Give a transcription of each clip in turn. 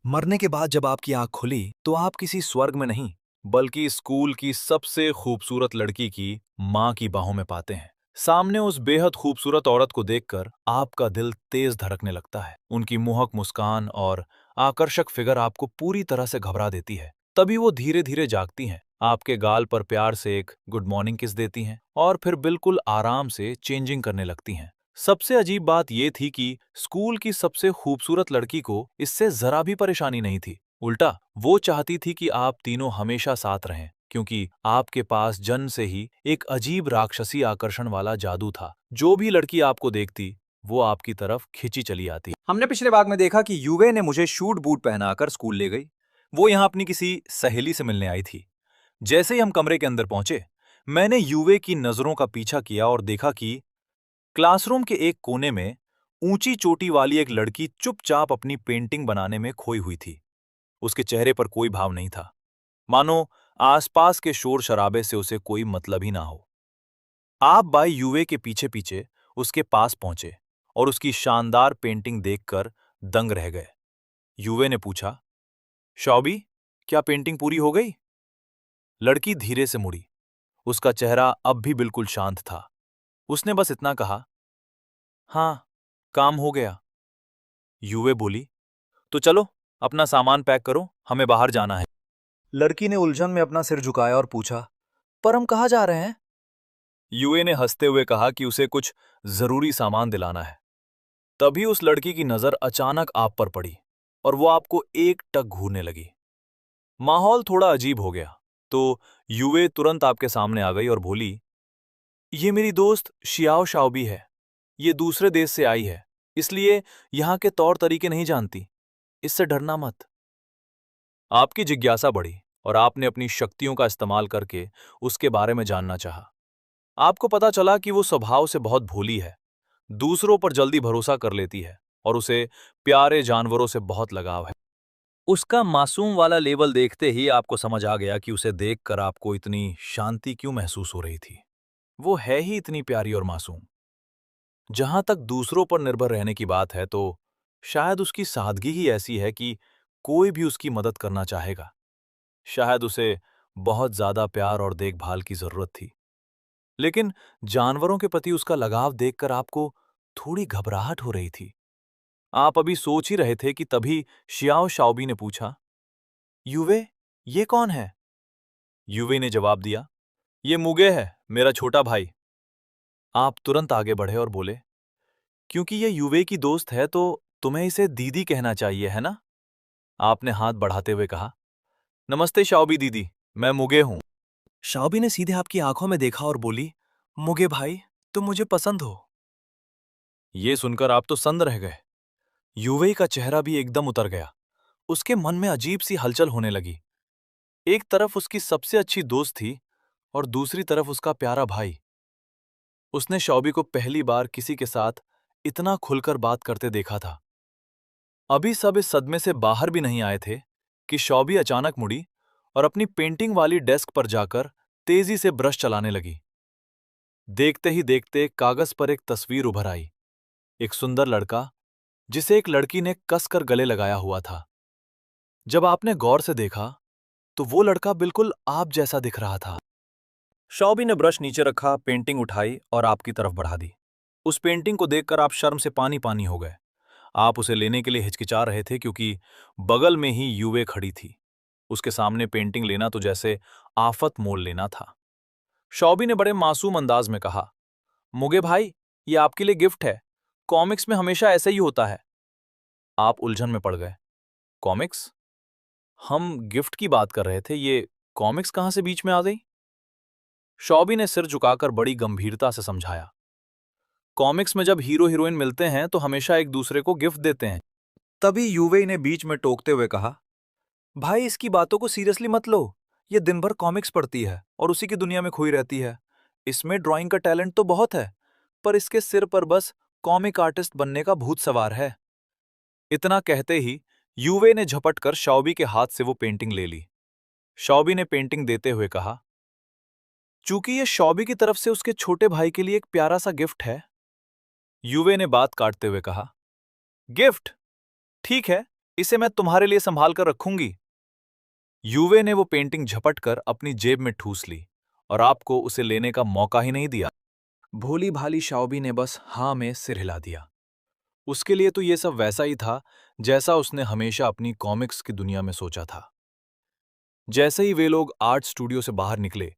मरने के बाद जब आपकी आंख खुली तो आप किसी स्वर्ग में नहीं बल्कि स्कूल की सबसे खूबसूरत लड़की की मां की बाहों में पाते हैं। सामने उस बेहद खूबसूरत औरत को देखकर आपका दिल तेज धड़कने लगता है। उनकी मोहक मुस्कान और आकर्षक फिगर आपको पूरी तरह से घबरा देती है। तभी वो धीरे धीरे जागती हैं, आपके गाल पर प्यार से एक गुड मॉर्निंग किस देती हैं और फिर बिल्कुल आराम से चेंजिंग करने लगती हैं। सबसे अजीब बात यह थी कि स्कूल की सबसे खूबसूरत लड़की को इससे जरा भी परेशानी नहीं थी। उल्टा वो चाहती थी कि आप तीनों हमेशा साथ रहें, क्योंकि आपके पास जन्म से ही एक अजीब राक्षसी आकर्षण वाला जादू था। जो भी लड़की आपको देखती वो आपकी तरफ खिंची चली आती। हमने पिछले भाग में देखा कि युवे ने मुझे शूट बूट पहनाकर स्कूल ले गई। वो यहाँ अपनी किसी सहेली से मिलने आई थी। जैसे ही हम कमरे के अंदर पहुंचे, मैंने युवे की नजरों का पीछा किया और देखा कि क्लासरूम के एक कोने में ऊंची चोटी वाली एक लड़की चुपचाप अपनी पेंटिंग बनाने में खोई हुई थी। उसके चेहरे पर कोई भाव नहीं था, मानो आसपास के शोर शराबे से उसे कोई मतलब ही ना हो। आप बाई युवे के पीछे पीछे उसके पास पहुंचे और उसकी शानदार पेंटिंग देखकर दंग रह गए। युवे ने पूछा, शौबी, क्या पेंटिंग पूरी हो गई? लड़की धीरे से मुड़ी। उसका चेहरा अब भी बिल्कुल शांत था। उसने बस इतना कहा, हाँ, काम हो गया। युवे बोली, तो चलो अपना सामान पैक करो, हमें बाहर जाना है। लड़की ने उलझन में अपना सिर झुकाया और पूछा, पर हम कहाँ जा रहे हैं? युवे ने हंसते हुए कहा कि उसे कुछ जरूरी सामान दिलाना है। तभी उस लड़की की नजर अचानक आप पर पड़ी और वो आपको एक टक घूरने लगी। माहौल थोड़ा अजीब हो गया। तो युवे तुरंत आपके सामने आ गई और बोली, ये मेरी दोस्त शियाओ शाओबी है। ये दूसरे देश से आई है, इसलिए यहाँ के तौर तरीके नहीं जानती। इससे डरना मत। आपकी जिज्ञासा बढ़ी और आपने अपनी शक्तियों का इस्तेमाल करके उसके बारे में जानना चाहा। आपको पता चला कि वो स्वभाव से बहुत भोली है, दूसरों पर जल्दी भरोसा कर लेती है और उसे प्यारे जानवरों से बहुत लगाव है। उसका मासूम वाला लेवल देखते ही आपको समझ आ गया कि उसे देखकर आपको इतनी शांति क्यों महसूस हो रही थी। वो है ही इतनी प्यारी और मासूम। जहां तक दूसरों पर निर्भर रहने की बात है तो शायद उसकी सादगी ही ऐसी है कि कोई भी उसकी मदद करना चाहेगा। शायद उसे बहुत ज्यादा प्यार और देखभाल की जरूरत थी। लेकिन जानवरों के प्रति उसका लगाव देखकर आपको थोड़ी घबराहट हो रही थी। आप अभी सोच ही रहे थे कि तभी शियाओ शाओबी ने पूछा, युवे, ये कौन है? युवे ने जवाब दिया, ये मुगे है, मेरा छोटा भाई। आप तुरंत आगे बढ़े और बोले, क्योंकि ये युवे की दोस्त है तो तुम्हें इसे दीदी कहना चाहिए, है ना? आपने हाथ बढ़ाते हुए कहा, नमस्ते शाओबी दीदी, मैं मुगे हूं। शाओबी ने सीधे आपकी आंखों में देखा और बोली, मुगे भाई, तुम मुझे पसंद हो। ये सुनकर आप तो सन्न रह गए। युवे का चेहरा भी एकदम उतर गया। उसके मन में अजीब सी हलचल होने लगी। एक तरफ उसकी सबसे अच्छी दोस्त थी और दूसरी तरफ उसका प्यारा भाई। उसने शौबी को पहली बार किसी के साथ इतना खुलकर बात करते देखा था। अभी सब इस सदमे से बाहर भी नहीं आए थे कि शौबी अचानक मुड़ी और अपनी पेंटिंग वाली डेस्क पर जाकर तेजी से ब्रश चलाने लगी। देखते ही देखते कागज पर एक तस्वीर उभर आई। एक सुंदर लड़का जिसे एक लड़की ने कसकर गले लगाया हुआ था। जब आपने गौर से देखा तो वो लड़का बिल्कुल आप जैसा दिख रहा था। शौबी ने ब्रश नीचे रखा, पेंटिंग उठाई और आपकी तरफ बढ़ा दी। उस पेंटिंग को देखकर आप शर्म से पानी पानी हो गए। आप उसे लेने के लिए हिचकिचा रहे थे क्योंकि बगल में ही युवे खड़ी थी। उसके सामने पेंटिंग लेना तो जैसे आफत मोल लेना था। शौबी ने बड़े मासूम अंदाज में कहा, मुगे भाई, ये आपके लिए गिफ्ट है। कॉमिक्स में हमेशा ऐसा ही होता है। आप उलझन में पड़ गए। कॉमिक्स? हम गिफ्ट की बात कर रहे थे, ये कॉमिक्स कहां से बीच में आ गई? शौबी ने सिर झुकाकर बड़ी गंभीरता से समझाया, कॉमिक्स में जब हीरो हीरोइन मिलते हैं तो हमेशा एक दूसरे को गिफ्ट देते हैं। तभी युवे ने बीच में टोकते हुए कहा, भाई, इसकी बातों को सीरियसली मत लो। ये दिन भर कॉमिक्स पढ़ती है और उसी की दुनिया में खोई रहती है। इसमें ड्राइंग का टैलेंट तो बहुत है, पर इसके सिर पर बस कॉमिक आर्टिस्ट बनने का भूत सवार है। इतना कहते ही युवे ने झपटकर शौबी के हाथ से वो पेंटिंग ले ली। शौबी ने पेंटिंग देते हुए कहा, चूंकि ये शौबी की तरफ से उसके छोटे भाई के लिए एक प्यारा सा गिफ्ट है। युवे ने बात काटते हुए कहा, गिफ्ट? ठीक है, इसे मैं तुम्हारे लिए संभाल कर रखूंगी। युवे ने वो पेंटिंग झपट कर अपनी जेब में ठूस ली और आपको उसे लेने का मौका ही नहीं दिया। भोली भाली शाओबी ने बस हाँ में सिर हिला दिया। उसके लिए तो ये सब वैसा ही था जैसा उसने हमेशा अपनी कॉमिक्स की दुनिया में सोचा था। जैसे ही वे लोग आर्ट स्टूडियो से बाहर निकले,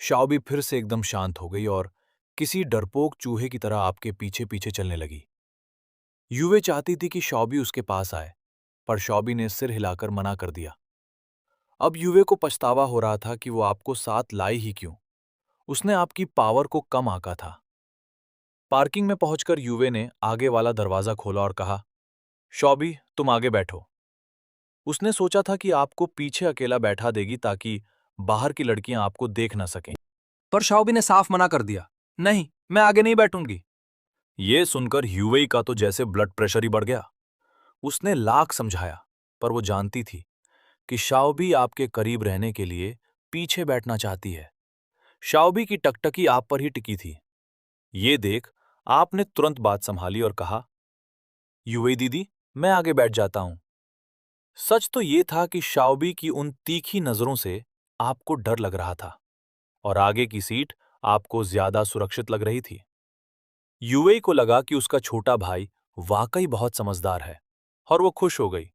शाओबी फिर से एकदम शांत हो गई और किसी डरपोक चूहे की तरह आपके पीछे पीछे चलने लगी। युवे चाहती थी कि शाओबी उसके पास आए, पर शाओबी ने सिर हिलाकर मना कर दिया। अब युवे को पछतावा हो रहा था कि वो आपको साथ लाई ही क्यों। उसने आपकी पावर को कम आंका था। पार्किंग में पहुंचकर युवे ने आगे वाला दरवाजा खोला और कहा, शॉबी तुम आगे बैठो। उसने सोचा था कि आपको पीछे अकेला बैठा देगी ताकि बाहर की लड़कियां आपको देख ना सकें। पर शाओबी ने साफ मना कर दिया, नहीं, मैं आगे नहीं बैठूंगी। ये सुनकर ह्यूवेई का तो जैसे ब्लड प्रेशर ही बढ़ गया। उसने लाख समझाया, पर वो जानती थी कि शाओबी आपके करीब रहने के लिए पीछे बैठना चाहती है। शाओबी की टकटकी आप पर ही टिकी थी। ये देख आपने तुरंत बात संभाली और कहा, ह्यूवेई दीदी, मैं आगे बैठ जाता हूं। सच तो ये था कि शाओबी की उन तीखी नजरों से आपको डर लग रहा था और आगे की सीट आपको ज्यादा सुरक्षित लग रही थी। यूएई को लगा कि उसका छोटा भाई वाकई बहुत समझदार है और वो खुश हो गई।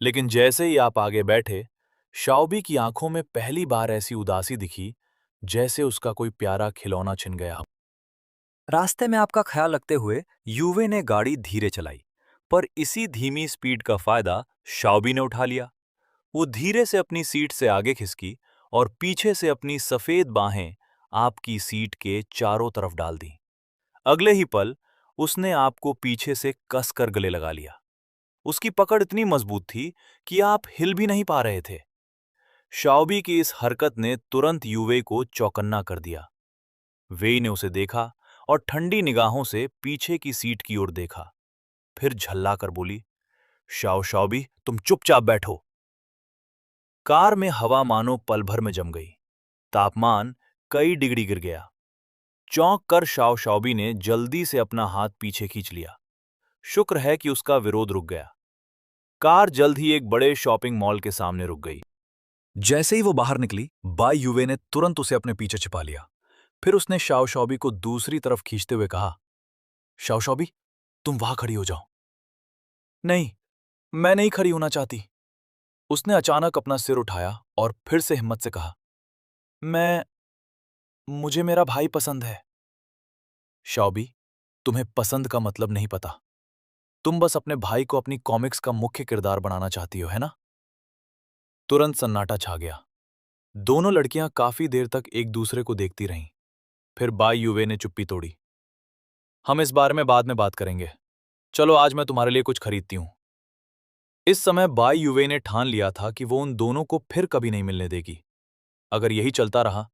लेकिन जैसे ही आप आगे बैठे, शाओबी की आंखों में पहली बार ऐसी उदासी दिखी जैसे उसका कोई प्यारा खिलौना छिन गया हो। रास्ते में आपका ख्याल रखते हुए यूवे ने गाड़ी धीरे चलाई, पर इसी धीमी स्पीड का फायदा शाओबी ने उठा लिया। वो धीरे से अपनी सीट से आगे खिसकी और पीछे से अपनी सफेद बाहें आपकी सीट के चारों तरफ डाल दी। अगले ही पल उसने आपको पीछे से कसकर गले लगा लिया। उसकी पकड़ इतनी मजबूत थी कि आप हिल भी नहीं पा रहे थे। शाओबी की इस हरकत ने तुरंत युवे को चौकन्ना कर दिया। वेई ने उसे देखा और ठंडी निगाहों से पीछे की सीट की ओर देखा, फिर झल्लाकर बोली, शाओबी तुम चुपचाप बैठो। कार में हवा मानो पल भर में जम गई। तापमान कई डिग्री गिर गया। चौंक कर शाओबी ने जल्दी से अपना हाथ पीछे खींच लिया। शुक्र है कि उसका विरोध रुक गया। कार जल्द ही एक बड़े शॉपिंग मॉल के सामने रुक गई। जैसे ही वो बाहर निकली, बाई युवे ने तुरंत उसे अपने पीछे छिपा लिया। फिर उसने शाओबी को दूसरी तरफ खींचते हुए कहा, शाओबी तुम वहां खड़ी हो जाओ। नहीं, मैं नहीं खड़ी होना चाहती। उसने अचानक अपना सिर उठाया और फिर से हिम्मत से कहा, मुझे मेरा भाई पसंद है। शाओबी, तुम्हें पसंद का मतलब नहीं पता। तुम बस अपने भाई को अपनी कॉमिक्स का मुख्य किरदार बनाना चाहती हो, है ना? तुरंत सन्नाटा छा गया। दोनों लड़कियां काफी देर तक एक दूसरे को देखती रहीं। फिर बाई युवे ने चुप्पी तोड़ी। हम इस बारे में बाद में बात करेंगे। चलो आज मैं तुम्हारे लिए कुछ खरीदती हूं। इस समय बाई युवे ने ठान लिया था कि वो उन दोनों को फिर कभी नहीं मिलने देगी। अगर यही चलता रहा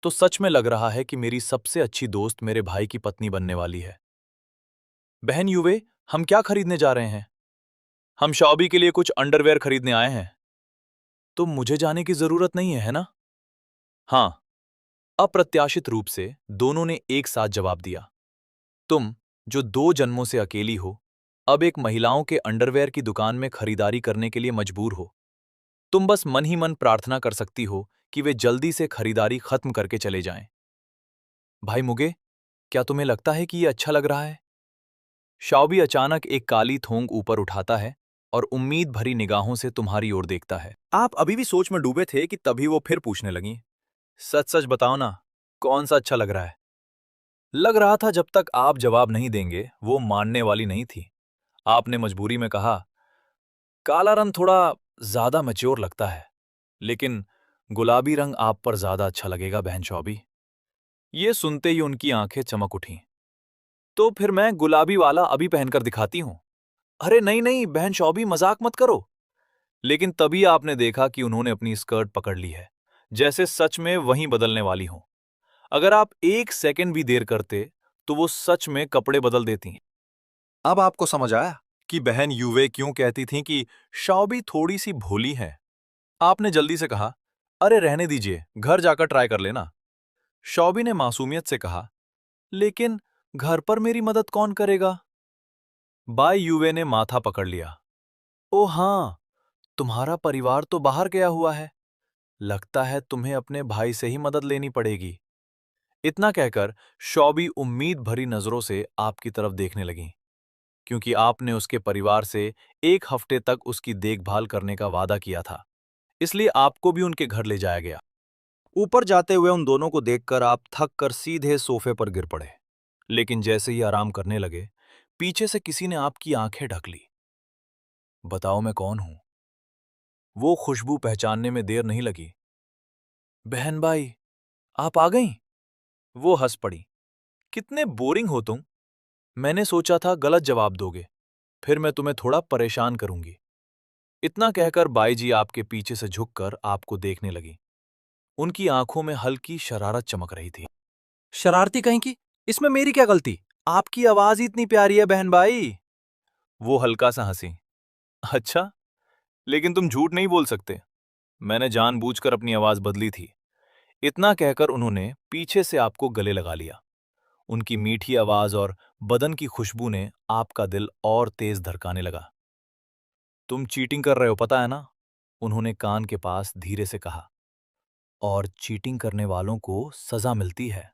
तो सच में लग रहा है कि मेरी सबसे अच्छी दोस्त मेरे भाई की पत्नी बनने वाली है। बहन युवे, हम क्या खरीदने जा रहे हैं? हम शाओबी के लिए कुछ अंडरवेयर खरीदने आए हैं। तो मुझे जाने की जरूरत नहीं है, है ना? हाँ। अप्रत्याशित रूप से दोनों ने एक साथ जवाब दिया। तुम, जो 2 जन्मों से अकेली हो, अब एक महिलाओं के अंडरवेयर की दुकान में खरीदारी करने के लिए मजबूर हो। तुम बस मन ही मन प्रार्थना कर सकती हो कि वे जल्दी से खरीदारी खत्म करके चले जाएं। भाई मुगे, क्या तुम्हें लगता है कि ये अच्छा लग रहा है? शाओबी अचानक एक काली थोंग ऊपर उठाता है और उम्मीद भरी निगाहों से तुम्हारी ओर देखता है। आप अभी भी सोच में डूबे थे कि तभी वो फिर पूछने लगी, सच सच बताओ ना, कौन सा अच्छा लग रहा है? लग रहा था जब तक आप जवाब नहीं देंगे वो मानने वाली नहीं थी। आपने मजबूरी में कहा, काला रंग थोड़ा ज्यादा मैच्योर लगता है, लेकिन गुलाबी रंग आप पर ज्यादा अच्छा लगेगा बहन शॉबी। ये सुनते ही उनकी आंखें चमक उठीं। तो फिर मैं गुलाबी वाला अभी पहनकर दिखाती हूं। अरे नहीं नहीं बहन शॉबी, मजाक मत करो। लेकिन तभी आपने देखा कि उन्होंने अपनी स्कर्ट पकड़ ली है, जैसे सच में वहीं बदलने वाली हों। अगर आप 1 सेकंड भी देर करते तो वो सच में कपड़े बदल देती। अब आपको समझ आया कि बहन युवे क्यों कहती थीं कि शाओबी थोड़ी सी भोली है। आपने जल्दी से कहा, अरे रहने दीजिए, घर जाकर ट्राई कर लेना। शाओबी ने मासूमियत से कहा, लेकिन घर पर मेरी मदद कौन करेगा? बाई युवे ने माथा पकड़ लिया। ओ हाँ, तुम्हारा परिवार तो बाहर गया हुआ है। लगता है तुम्हें अपने भाई से ही मदद लेनी पड़ेगी। इतना कहकर शॉबी उम्मीद भरी नजरों से आपकी तरफ देखने लगी, क्योंकि आपने उसके परिवार से 1 हफ्ते तक उसकी देखभाल करने का वादा किया था। इसलिए आपको भी उनके घर ले जाया गया। ऊपर जाते हुए उन दोनों को देखकर आप थक कर सीधे सोफे पर गिर पड़े। लेकिन जैसे ही आराम करने लगे, पीछे से किसी ने आपकी आंखें ढक ली। बताओ मैं कौन हूं? वो खुशबू पहचानने में देर नहीं लगी। बहन भाई, आप आ गईं? वो हंस पड़ी। कितने बोरिंग हो तुम। मैंने सोचा था गलत जवाब दोगे, फिर मैं तुम्हें थोड़ा परेशान करूंगी। इतना कहकर बाई जी आपके पीछे से झुककर आपको देखने लगी। उनकी आंखों में हल्की शरारत चमक रही थी। शरारती कहीं की? इसमें मेरी क्या गलती? आपकी आवाज ही इतनी प्यारी है बहन भाई। वो हल्का सा हंसी। अच्छा, लेकिन तुम झूठ नहीं बोल सकते। मैंने जानबूझकर अपनी आवाज बदली थी। इतना कहकर उन्होंने पीछे से आपको गले लगा लिया। उनकी मीठी आवाज और बदन की खुशबू ने आपका दिल और तेज धड़काने लगा। तुम चीटिंग कर रहे हो, पता है ना? उन्होंने कान के पास धीरे से कहा। और चीटिंग करने वालों को सजा मिलती है।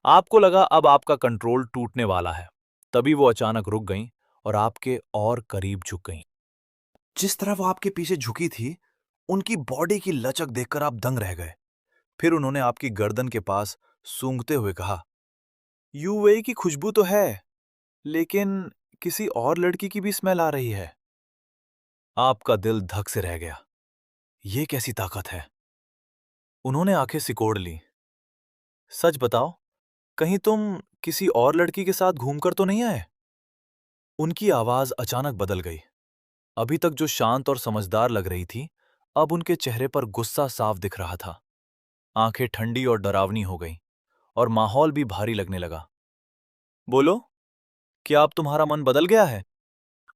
आपको लगा अब आपका कंट्रोल टूटने वाला है। तभी वो अचानक रुक गईं और आपके और करीब झुक गईं। जिस तरह वो आपके पीछे झुकी थी, उनकी बॉडी की लचक देखकर आप दंग रह गए। फिर उन्होंने आपकी गर्दन के पास सूंघते हुए कहा, यूए की खुशबू तो है, लेकिन किसी और लड़की की भी स्मेल आ रही है। आपका दिल धक से रह गया। ये कैसी ताकत है? उन्होंने आंखें सिकोड़ ली। सच बताओ, कहीं तुम किसी और लड़की के साथ घूमकर तो नहीं आए? उनकी आवाज अचानक बदल गई। अभी तक जो शांत और समझदार लग रही थी, अब उनके चेहरे पर गुस्सा साफ दिख रहा था। आंखें ठंडी और डरावनी हो गईं और माहौल भी भारी लगने लगा। बोलो, क्या अब तुम्हारा मन बदल गया है?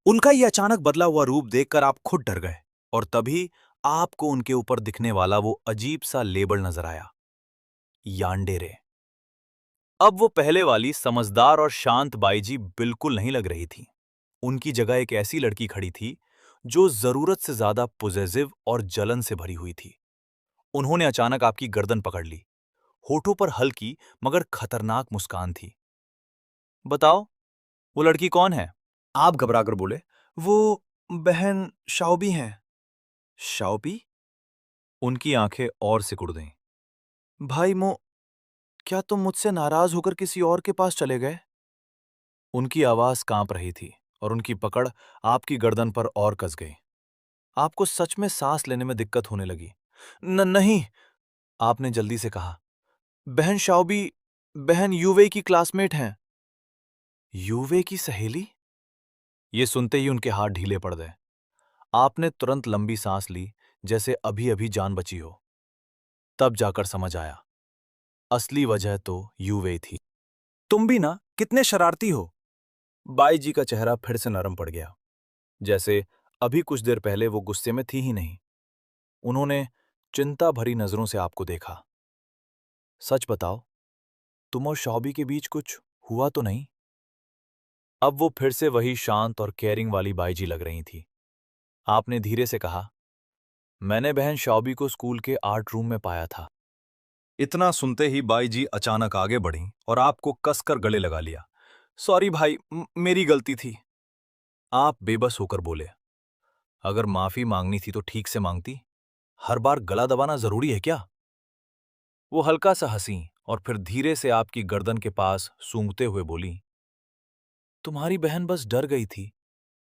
उनका ये अचानक बदला हुआ रूप देखकर आप खुद डर गए और तभी आपको उनके ऊपर दिखने वाला वो अजीब सा लेबल नजर आया, यान्डेरे। अब वो पहले वाली समझदार और शांत बाईजी बिल्कुल नहीं लग रही थी। उनकी जगह एक ऐसी लड़की खड़ी थी जो जरूरत से ज्यादा पॉजिटिव और जलन से भरी हुई थी। उन्होंने अचानक आपकी गर्दन पकड़ ली। होठों पर हल्की मगर खतरनाक मुस्कान थी। बताओ, वो लड़की कौन है? आप घबराकर बोले, वो बहन शाओबी हैं। शाओबी? उनकी आंखें और सिकुड़ गईं। भाई मो, क्या तुम मुझसे नाराज होकर किसी और के पास चले गए? उनकी आवाज कांप रही थी और उनकी पकड़ आपकी गर्दन पर और कस गई। आपको सच में सांस लेने में दिक्कत होने लगी। नहीं, आपने जल्दी से कहा। बहन शाओबी, बहन यूवे की क्लासमेट हैं। यूवे की सहेली? ये सुनते ही उनके हाथ ढीले पड़ गए। आपने तुरंत लंबी सांस ली, जैसे अभी अभी जान बची हो। तब जाकर समझ आया, असली वजह तो यूवे थी। तुम भी ना कितने शरारती हो। बाई जी का चेहरा फिर से नरम पड़ गया, जैसे अभी कुछ देर पहले वो गुस्से में थी ही नहीं। उन्होंने चिंता भरी नजरों से आपको देखा। सच बताओ, तुम और शॉबी के बीच कुछ हुआ तो नहीं? अब वो फिर से वही शांत और केयरिंग वाली बाईजी लग रही थी। आपने धीरे से कहा, मैंने बहन शॉबी को स्कूल के आर्ट रूम में पाया था। इतना सुनते ही बाईजी अचानक आगे बढ़ी और आपको कसकर गले लगा लिया। सॉरी भाई, मेरी गलती थी। आप बेबस होकर बोले, अगर माफी मांगनी थी तो ठीक से मांगती। हर बार गला दबाना जरूरी है क्या? वो हल्का सा हंसी और फिर धीरे से आपकी गर्दन के पास सूंघते हुए बोली, तुम्हारी बहन बस डर गई थी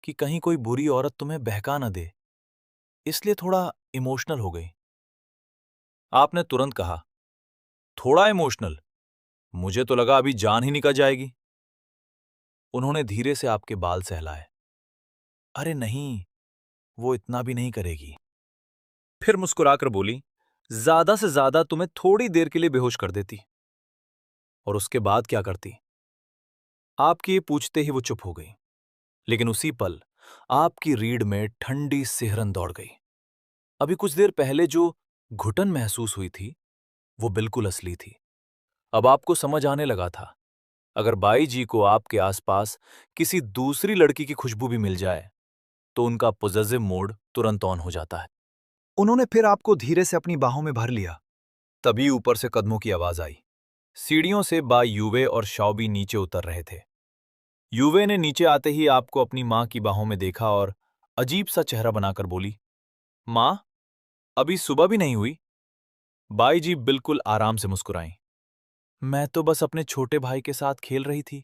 कि कहीं कोई बुरी औरत तुम्हें बहका न दे, इसलिए थोड़ा इमोशनल हो गई। आपने तुरंत कहा, थोड़ा इमोशनल? मुझे तो लगा अभी जान ही निकल जाएगी। उन्होंने धीरे से आपके बाल सहलाए। अरे नहीं, वो इतना भी नहीं करेगी। फिर मुस्कुराकर बोली, ज्यादा से ज्यादा तुम्हें थोड़ी देर के लिए बेहोश कर देती। और उसके बाद क्या करती? आपके ये पूछते ही वो चुप हो गई। लेकिन उसी पल आपकी रीढ़ में ठंडी सिहरन दौड़ गई। अभी कुछ देर पहले जो घुटन महसूस हुई थी, वो बिल्कुल असली थी। अब आपको समझ आने लगा था, अगर बाई जी को आपके आसपास किसी दूसरी लड़की की खुशबू भी मिल जाए, तो उनका पॉजिटिव मोड तुरंत ऑन हो जाता है। उन्होंने फिर आपको धीरे से अपनी बाहों में भर लिया। तभी ऊपर से कदमों की आवाज आई। सीढ़ियों से बा युवे और शाओबी नीचे उतर रहे थे। युवे ने नीचे आते ही आपको अपनी मां की बाहों में देखा और अजीब सा चेहरा बनाकर बोली, मां, अभी सुबह भी नहीं हुई? बाई जी बिल्कुल आराम से मुस्कुराईं। मैं तो बस अपने छोटे भाई के साथ खेल रही थी।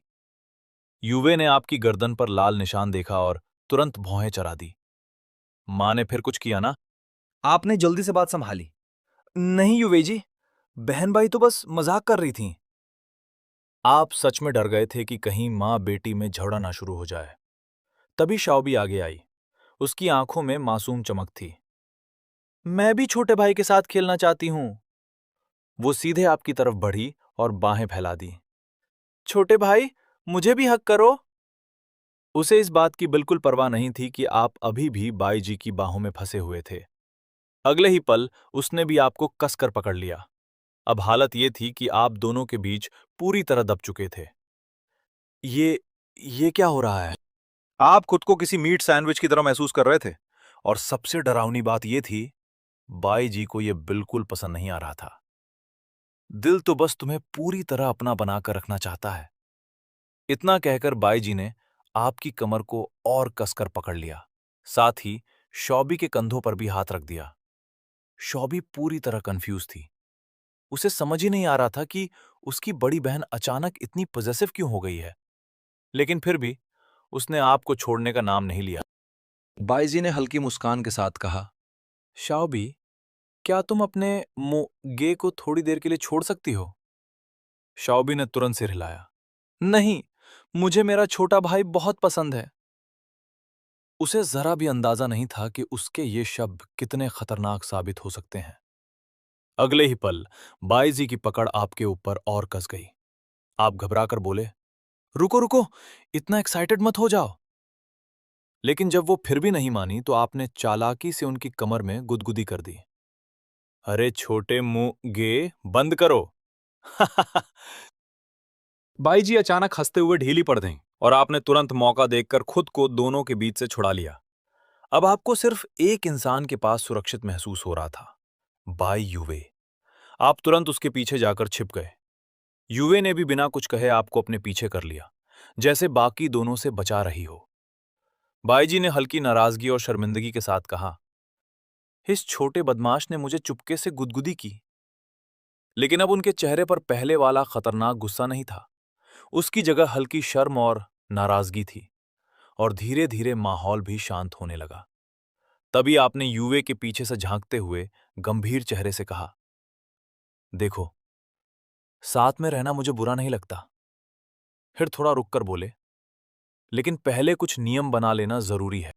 युवे ने आपकी गर्दन पर लाल निशान देखा और तुरंत भौहें चढ़ा दी। मां ने फिर कुछ किया ना? आपने जल्दी से बात संभाली। नहीं युवे जी, बहन भाई तो बस मजाक कर रही थीं। आप सच में डर गए थे कि कहीं मां बेटी में झगड़ा ना शुरू हो जाए। तभी शाओबी आगे आई। उसकी आंखों में मासूम चमक थी। मैं भी छोटे भाई के साथ खेलना चाहती हूं। वो सीधे आपकी तरफ बढ़ी और बाहें फैला दी। छोटे भाई, मुझे भी हक करो। उसे इस बात की बिल्कुल परवाह नहीं थी कि आप अभी भी बाई जी की बाहों में फंसे हुए थे। अगले ही पल उसने भी आपको कसकर पकड़ लिया। अब हालत ये थी कि आप दोनों के बीच पूरी तरह दब चुके थे। ये ये क्या हो रहा है? आप खुद को किसी मीट सैंडविच की तरह महसूस कर रहे थे। और सबसे डरावनी बात यह थी, बाई जी को यह बिल्कुल पसंद नहीं आ रहा था। दिल तो बस तुम्हें पूरी तरह अपना बनाकर रखना चाहता है। इतना कहकर बाई जी ने आपकी कमर को और कसकर पकड़ लिया। साथ ही शॉबी के कंधों पर भी हाथ रख दिया। शॉबी पूरी तरह कंफ्यूज थी। उसे समझ ही नहीं आ रहा था कि उसकी बड़ी बहन अचानक इतनी पॉजेसिव क्यों हो गई है। लेकिन फिर भी उसने आपको छोड़ने का नाम नहीं लिया। बाईजी ने हल्की मुस्कान के साथ कहा, शाओबी, क्या तुम अपने गे को थोड़ी देर के लिए छोड़ सकती हो? शाओबी ने तुरंत सिर हिलाया। नहीं, मुझे मेरा छोटा भाई बहुत पसंद है। उसे जरा भी अंदाजा नहीं था कि उसके ये शब्द कितने खतरनाक साबित हो सकते हैं। अगले ही पल बाईजी की पकड़ आपके ऊपर और कस गई। आप घबराकर बोले, रुको रुको, इतना एक्साइटेड मत हो जाओ। लेकिन जब वो फिर भी नहीं मानी तो आपने चालाकी से उनकी कमर में गुदगुदी कर दी। अरे छोटे मुंह गे, बंद करो। बाई जी अचानक हंसते हुए ढीली पड़ गईं और आपने तुरंत मौका देखकर खुद को दोनों के बीच से छुड़ा लिया। अब आपको सिर्फ एक इंसान के पास सुरक्षित महसूस हो रहा था, बाई युवे। आप तुरंत उसके पीछे जाकर छिप गए। युवे ने भी बिना कुछ कहे आपको अपने पीछे कर लिया, जैसे बाकी दोनों से बचा रही हो। बाई जी ने हल्की नाराजगी और शर्मिंदगी के साथ कहा, इस छोटे बदमाश ने मुझे चुपके से गुदगुदी की। लेकिन अब उनके चेहरे पर पहले वाला खतरनाक गुस्सा नहीं था। उसकी जगह हल्की शर्म और नाराजगी थी। और धीरे धीरे माहौल भी शांत होने लगा। तभी आपने युवे के पीछे से झांकते हुए गंभीर चेहरे से कहा, देखो, साथ में रहना मुझे बुरा नहीं लगता। फिर थोड़ा रुककर बोले, लेकिन पहले कुछ नियम बना लेना जरूरी है।